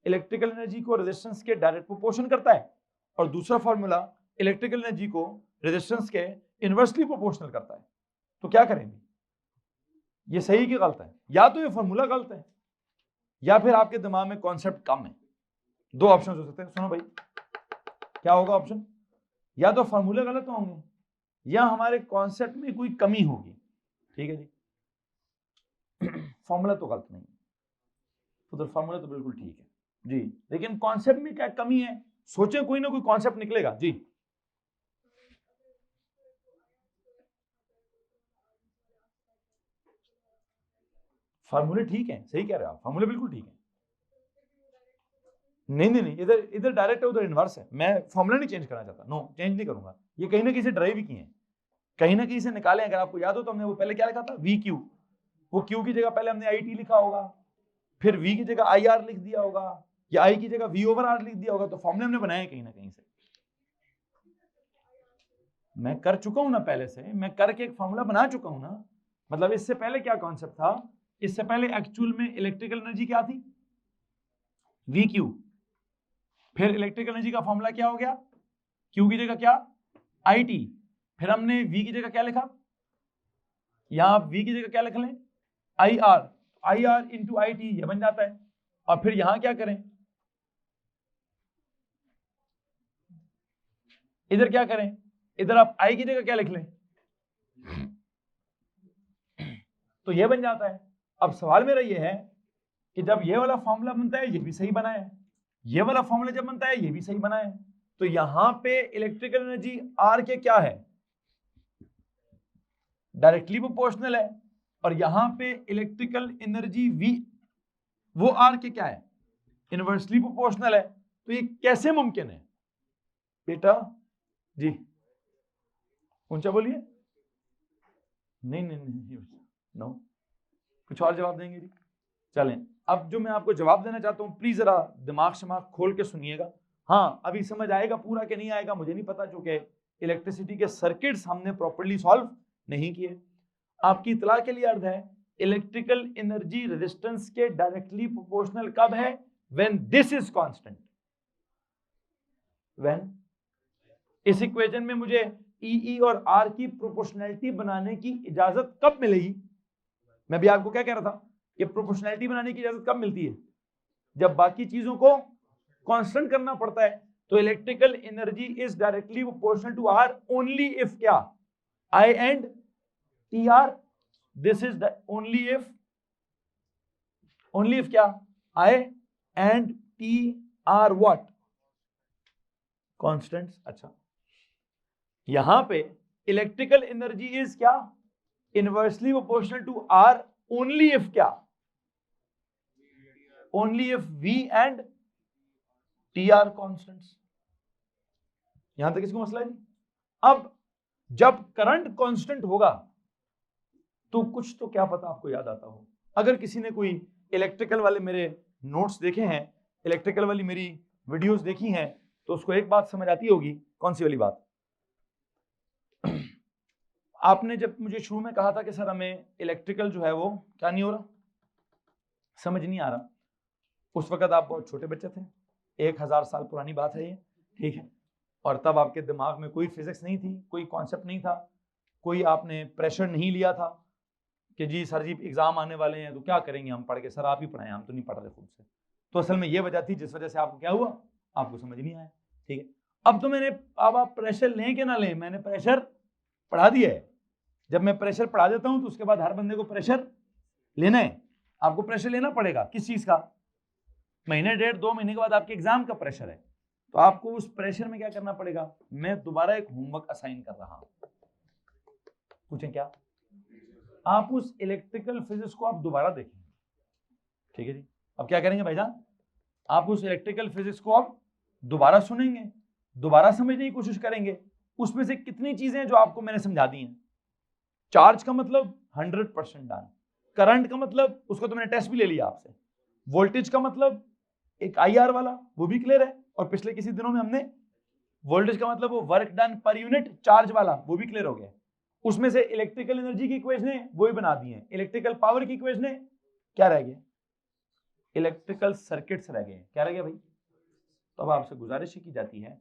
इलेक्ट्रिकल एनर्जी को रेजिस्टेंस के डायरेक्ट प्रोपोर्शन करता है और दूसरा फार्मूला इलेक्ट्रिकल एनर्जी को रेजिस्टेंस के इनवर्सली प्रोपोर्शनल करता है। तो क्या करेंगे, ये सही कि गलत है? या तो ये फार्मूला गलत है या फिर आपके दिमाग में कॉन्सेप्ट कम है। दो ऑप्शन हो सकते हैं, सुनो भाई क्या होगा ऑप्शन, या तो फार्मूले गलत होंगे या हमारे कॉन्सेप्ट में कोई कमी होगी, ठीक है जी। फॉर्मूला तो गलत नहीं है, तो फार्मूला तो बिल्कुल ठीक है जी, लेकिन कॉन्सेप्ट में क्या कमी है, सोचें कोई ना कोई कॉन्सेप्ट निकलेगा जी। फार्मूले ठीक है, सही कह रहे हो आप, फार्मूले बिल्कुल ठीक है। नहीं नहीं नहीं, इधर इधर डायरेक्ट है उधर इनवर्स है। मैं फॉर्मूला नहीं चेंज करना चाहता, नो चेंज नहीं करूंगा। ये कहीं ना कहीं से ड्राइव ही किए हैं, कहीं ना कहीं से निकाले। अगर आपको याद हो तो हमने वो पहले क्या लिखा था, वी क्यू, वो क्यू की जगह पहले हमने आई टी लिखा होगा, फिर वी की जगह आई आर लिख दिया होगा, या आई की जगह वी ओवर आर लिख दिया होगा। तो फॉर्मूले हमने बनाए कहीं ना कहीं से, मैं कर चुका हूं ना पहले से, मैं करके एक फॉर्मूला बना चुका हूं ना। मतलब इससे पहले क्या कॉन्सेप्ट था, इससे पहले एक्चुअल में इलेक्ट्रिकल एनर्जी क्या थी, वी क्यू, फिर इलेक्ट्रिकल एनर्जी का फॉर्मूला क्या हो गया, क्यू की जगह क्या, आई टी, फिर हमने वी की जगह क्या लिखा, यहां आप वी की जगह क्या लिख लें, I R into I T, ये बन जाता है। और फिर यहां क्या करें, इधर क्या करें, इधर आप आई की जगह क्या लिख लें, तो ये बन जाता है। अब सवाल मेरा ये है कि जब ये वाला फॉर्मूला बनता है ये भी सही बना है, ये वाला फॉर्मूला जब बनता है ये भी सही बना है, तो यहां पे इलेक्ट्रिकल एनर्जी आर के क्या है, डायरेक्टली प्रोपोर्शनल है, और यहां पे इलेक्ट्रिकल एनर्जी वी वो आर के क्या है, इनवर्सली प्रोपोर्शनल है। तो ये कैसे मुमकिन है बेटा जी, ऊंचा बोलिए। नहीं नहीं नहीं नो, कुछ और जवाब देंगे जी? चलें, अब जो मैं आपको जवाब देना चाहता हूं प्लीज जरा दिमाग शमाग खोल के सुनिएगा। हाँ अभी समझ आएगा पूरा कि नहीं आएगा मुझे नहीं पता, क्योंकि इलेक्ट्रिसिटी के सर्किट्स हमने प्रॉपर्ली सॉल्व नहीं किए। आपकी इतला के लिए अर्थ है, इलेक्ट्रिकल एनर्जी रेजिस्टेंस के डायरेक्टली प्रोपोर्शनल कब है, when this is constant. When इस इक्वेशन में मुझे ई और आर की प्रोपोर्शनैलिटी बनाने की इजाजत कब मिलेगी? मैं भी आपको क्या कह रहा था कि प्रोपोर्शनैलिटी बनाने की इजाजत कब मिलती है, जब बाकी चीजों को कांस्टेंट करना पड़ता है। तो electrical energy is directly proportional to R only if क्या, I and T are, this is only if क्या, I and T are what, constants. अच्छा, यहां पे इलेक्ट्रिकल एनर्जी इज क्या, inversely proportional to R only if क्या, only if V and T are constants. यहां तक इसको मसला है नहीं। अब जब करंट कांस्टेंट होगा तो कुछ तो क्या पता आपको याद आता हो। अगर किसी ने कोई इलेक्ट्रिकल वाले मेरे नोट्स देखे हैं, इलेक्ट्रिकल वाली मेरी वीडियोस देखी हैं, तो उसको एक बात समझ आती होगी। कौन सी वाली बात? आपने जब मुझे शुरू में कहा था कि सर हमें इलेक्ट्रिकल जो है वो क्या नहीं हो रहा, समझ नहीं आ रहा, उस वक्त आप बहुत छोटे बच्चे थे, 1000 साल पुरानी बात है ये, ठीक है। और तब आपके दिमाग में कोई फिजिक्स नहीं थी, कोई कॉन्सेप्ट नहीं था, कोई आपने प्रेशर नहीं लिया था कि जी सर जी एग्जाम आने वाले हैं तो क्या करेंगे हम पढ़ के, सर आप ही पढ़ाएं, हम तो नहीं पढ़ रहे खुद से। तो असल में ये वजह थी जिस वजह से आपको क्या हुआ, आपको समझ नहीं आया। ठीक है, अब तो मैंने, अब आप प्रेशर लें कि ना लें, मैंने प्रेशर पढ़ा दिया है। जब मैं प्रेशर पढ़ा देता हूं तो उसके बाद हर बंदे को प्रेशर लेना है। आपको प्रेशर लेना पड़ेगा किस चीज का, महीने 1.5-2 महीने के बाद आपके एग्जाम का प्रेशर है, तो आपको उस प्रेशर में क्या करना पड़ेगा, मैं दोबारा एक होमवर्क असाइन कर रहा हूं। पूछें क्या, आप उस इलेक्ट्रिकल फिजिक्स को आप दोबारा देखेंगे। ठीक है जी, अब क्या करेंगे भाईजान, आप उस इलेक्ट्रिकल फिजिक्स को आप दोबारा सुनेंगे, दोबारा समझने की कोशिश करेंगे। उसमें से कितनी चीजें जो आपको मैंने समझा दी हैं। चार्ज का मतलब 100% डन, करंट का मतलब उसको तो मैंने टेस्ट भी ले लिया आपसे, वोल्टेज का मतलब एक IR वाला वो भी क्लियर है, और पिछले किसी दिनों में हमने वोल्टेज का मतलब वो work done per unit charge वाला वो भी क्लियर हो गया। उसमें से इलेक्ट्रिकल एनर्जी की इक्वेशनें वो ही बना दी हैं, इलेक्ट्रिकल पावर की इक्वेशनें क्या रह गए, इलेक्ट्रिकल सर्किट्स रह गए। क्या रह गया भाई, तो अब आपसे गुजारिश की जाती है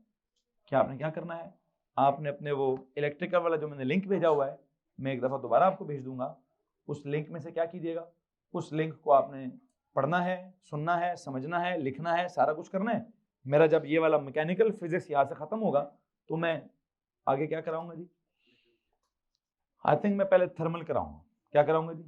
कि आपने क्या करना है, आपने अपने वो इलेक्ट्रिकल वाला जो मैंने लिंक भेजा हुआ है, मैं एक दफ़ा दोबारा आपको भेज दूंगा, उस लिंक में से क्या कीजिएगा, उस लिंक को आपने पढ़ना है, सुनना है, समझना है, लिखना है, सारा कुछ करना है। मेरा जब ये वाला मैकेनिकल फिजिक्स यहाँ से ख़त्म होगा तो मैं आगे क्या कराऊंगा जी, आई थिंक मैं पहले थर्मल कराऊंगा। क्या कराऊंगा जी,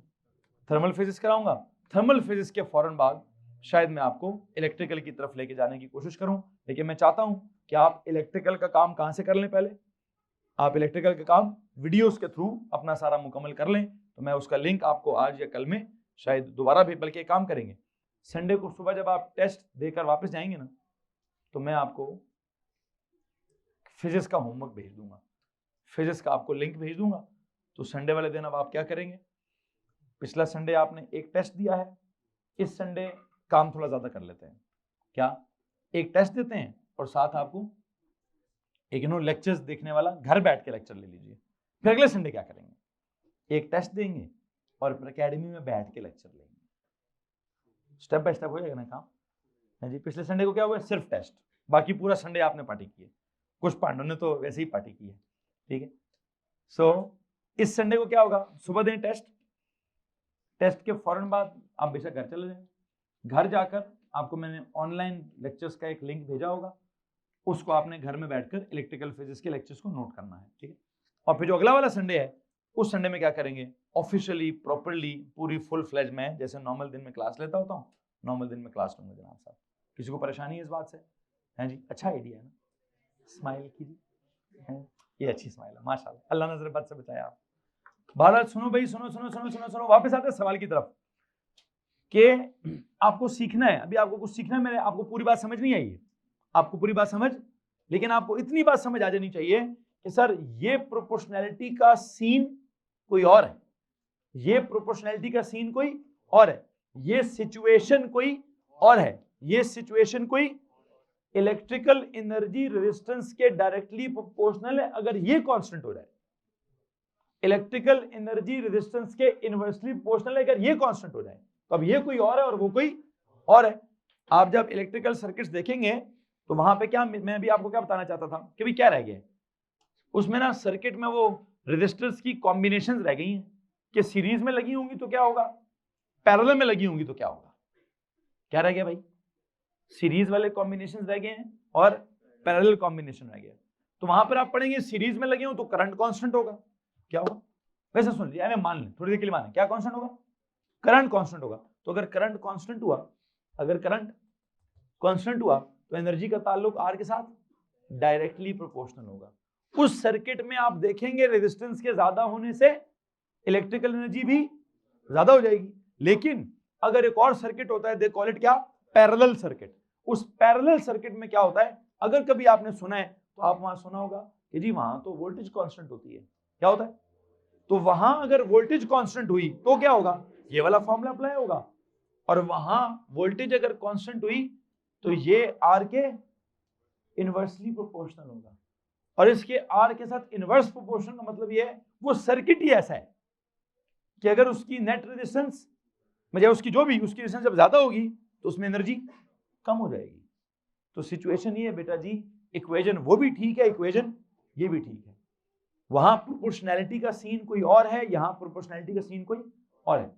थर्मल फिजिक्स कराऊंगा। थर्मल फिजिक्स के फौरन बाद शायद मैं आपको इलेक्ट्रिकल की तरफ लेके जाने की कोशिश करूं, लेकिन मैं चाहता हूं कि आप इलेक्ट्रिकल का काम कहां से कर लें, पहले आप इलेक्ट्रिकल का काम वीडियोस के थ्रू अपना सारा मुकम्मल कर लें। तो मैं उसका लिंक आपको आज या कल में शायद दोबारा भी, बल्कि काम करेंगे संडे को सुबह जब आप टेस्ट देकर वापस जाएंगे ना, तो मैं आपको फिजिक्स का होमवर्क भेज दूंगा, फिजिक्स का आपको लिंक भेज दूंगा। तो संडे वाले दिन अब आप क्या करेंगे, पिछला संडे आपने एक टेस्ट दिया है, इस संडे काम थोड़ा ज्यादा कर लेते हैं। क्या, एक टेस्ट देते हैं और साथ आपको एक लेक्चर्स देखने वाला घर बैठ के लेक्चर ले लीजिए। फिर अगले संडे क्या करेंगे, एक टेस्ट देंगे और फिर एकेडमी में बैठ के लेक्चर लेंगे। स्टेप बाय स्टेप हो जाएगा ना काम। हाँ जी, पिछले संडे को क्या हुआ, सिर्फ टेस्ट, बाकी पूरा संडे आपने पार्टी की है, कुछ पांडव ने तो वैसे ही पार्टी की है। ठीक है, सो इस संडे को क्या होगा, सुबह दें टेस्ट, टेस्ट के फौरन बाद आप बेशक घर चले जाएं, घर जाकर आपको मैंने ऑनलाइन लेक्चर्स का एक लिंक भेजा होगा, उसको आपने घर में बैठकर इलेक्ट्रिकल फिजिक्स के लेक्चर्स को नोट करना है। ठीक है, और फिर जो अगला वाला संडे है उस संडे में क्या करेंगे, ऑफिशियली प्रॉपर्ली पूरी फुल फ्लेज में, जैसे नॉर्मल दिन में क्लास लेता होता हूँ, नॉर्मल दिन में क्लास लूंगा जनाब साहब। किसी को परेशानी है इस बात से? हैं जी, अच्छा आइडिया है ना, स्माइल कीजिए, ये अच्छी स्माइल है माशाल्लाह, अल्लाह नजर बद से बचाया आप। बहरहाल सुनो भाई, सुनो सुनो सुनो सुनो सुनो, वापस आते हैं सवाल की तरफ कि आपको सीखना है, अभी आपको कुछ सीखना है, मैंने आपको पूरी बात समझ नहीं आई है, आपको पूरी बात समझ, लेकिन आपको इतनी बात समझ आ जानी चाहिए कि सर ये प्रोपोर्शनैलिटी का सीन कोई और है, ये प्रोपोर्शनैलिटी का सीन कोई और है, ये सिचुएशन कोई और है, ये सिचुएशन कोई इलेक्ट्रिकल एनर्जी रेजिस्टेंस के डायरेक्टली प्रोपोर्शनल है अगर ये कांस्टेंट हो जाए, इलेक्ट्रिकल एनर्जी रेजिस्टेंस के इनवर्सली प्रोपोर्शनल है अगर ये कांस्टेंट हो जाए, तो अब ये कोई और है और वो कोई और है। आप जब इलेक्ट्रिकल सर्किट्स देखेंगे तो वहां पे क्या, मैं अभी आपको क्या बताना चाहता था कि भाई क्या रह गया उसमें ना, सर्किट में वो रेजिस्टर्स की कॉम्बिनेशंस रह गई हैं कि सीरीज में लगी होंगी तो क्या होगा, पैरेलल में लगी होंगी तो क्या होगा। क्या रह गया भाई, सीरीज वाले कॉम्बिनेशंस रह गए हैं और पैरेलल कॉम्बिनेशन रह गया। तो वहां पर आप पढ़ेंगे सीरीज में लगे हो तो करंट कांस्टेंट होगा, क्या होगा, वैसे सुन लीजिए, मान लें थोड़ी देर के लिए माने, क्या कांस्टेंट होगा, करंट कांस्टेंट होगा। तो अगर करंट कांस्टेंट हुआ, अगर करंट कांस्टेंट हुआ तो एनर्जी का ताल्लुक आर के साथ डायरेक्टली प्रोपोर्शनल होगा। उस सर्किट में आप देखेंगे रेजिस्टेंस के ज्यादा होने से इलेक्ट्रिकल एनर्जी भी ज्यादा हो जाएगी। लेकिन अगर एक और सर्किट होता है, दे कॉल इट क्या, पैरेलल सर्किट। उस पैरेलल सर्किट में क्या होता है, अगर कभी आपने सुना है तो आप वहां सुना होगा कि जी वहां तो वोल्टेज कांस्टेंट होती है। क्या होता है, तो वहां अगर वोल्टेज कांस्टेंट हुई तो क्या होगा, ये वाला फॉर्मूला अप्लाई होगा, और वहां वोल्टेज अगर कांस्टेंट हुई तो ये आर के इनवर्सली प्रोपोर्शनल होगा। और इसके आर के साथ इनवर्स प्रोपोर्शन का मतलब ये है वो सर्किट ही ऐसा है कि अगर उसकी नेट रेजिस्टेंस मतलब उसकी जो भी उसकी रेजिस्टेंस जब ज्यादा होगी तो उसमें एनर्जी कम हो जाएगी। तो सिचुएशन ये है बेटा जी, इक्वेशन वो भी ठीक है, इक्वेशन ये भी ठीक है। वहां प्रोपोर्शनैलिटी का सीन कोई और है, यहां प्रोपोर्शनैलिटी का सीन कोई और